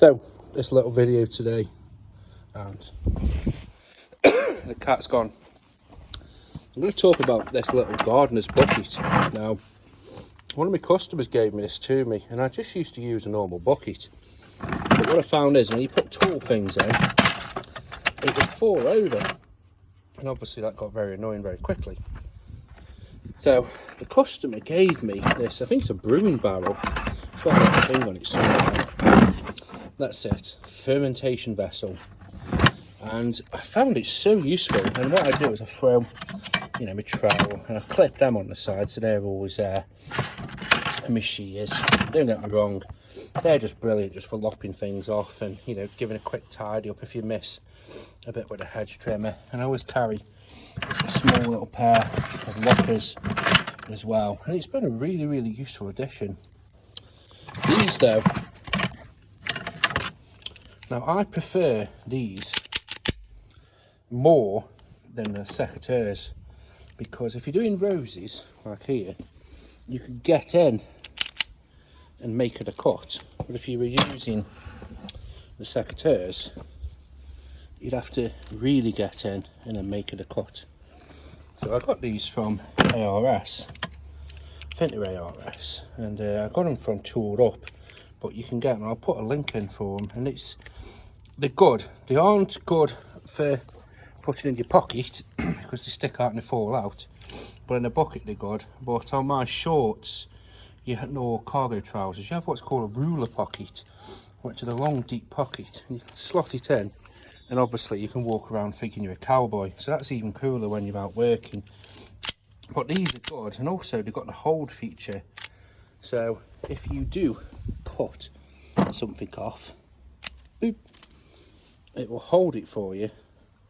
So this little video today, and the cat's gone. I'm going to talk about this little gardener's bucket. Now, one of my customers gave me this to me, and I just used to use a normal bucket. But what I found is when you put tall things in, it would fall over, and obviously that got very annoying very quickly. So the customer gave me this, I think it's a brewing barrel. It's got a little thing on it somewhere. That's it, fermentation vessel. And I found it so useful, and what I do is I throw, my trowel, and I clip them on the side so they're always there. And my shears, don't get me wrong, they're just brilliant just for lopping things off and, giving a quick tidy up if you miss a bit with a hedge trimmer. And I always carry a small little pair of loppers as well, and it's been a really, really useful addition. These though, now I prefer these more than the secateurs, because if you're doing roses like here, you can get in and make it a cut, but if you were using the secateurs, you'd have to really get in and then make it a cut. So I got these from ARS, I think they're ARS, and I got them from Tooled Up, but you can get them, I'll put a link in for them, and they're good. They aren't good for putting in your pocket because they stick out and they fall out, but in a bucket they're good. But on my shorts, or cargo trousers, you have what's called a ruler pocket, which is a long deep pocket, and you can slot it in, and obviously you can walk around thinking you're a cowboy, so that's even cooler when you're out working. But these are good, and also they've got the hold feature, so if you do cut something off, boop, it will hold it for you.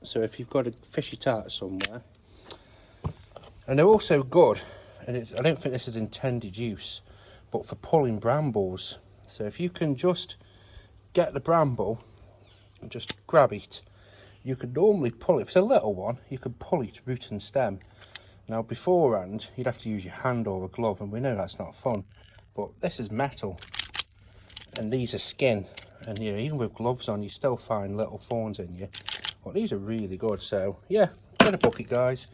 So if you've got to fish it out somewhere, and they're also good, and I don't think this is intended use, but for pulling brambles. So if you can just get the bramble and just grab it, you could normally pull it. If it's a little one, you could pull it root and stem. Now beforehand, you'd have to use your hand or a glove, and we know that's not fun, but this is metal and these are skin, and even with gloves on you still find little thorns in you. But these are really good, so yeah, get a bucket guys.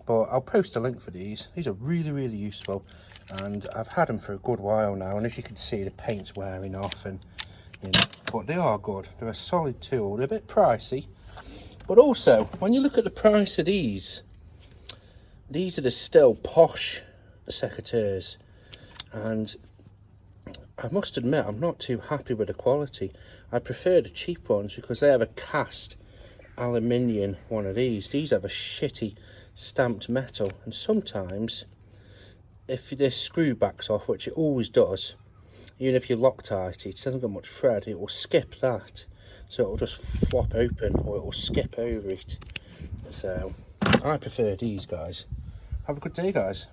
But I'll post a link for these. These are really, really useful, and I've had them for a good while now, and as you can see the paint's wearing off, and but they are good. They're a solid tool. They're a bit pricey, but also when you look at the price of these are the still posh secateurs, and I must admit I'm not too happy with the quality. I prefer the cheap ones because they have a cast aluminium one of these. These have a shitty stamped metal, and sometimes if this screw backs off, which it always does, even if you Loctite it doesn't got much thread, it will skip that, so it will just flop open or it will skip over it. So I prefer these guys. Have a good day guys.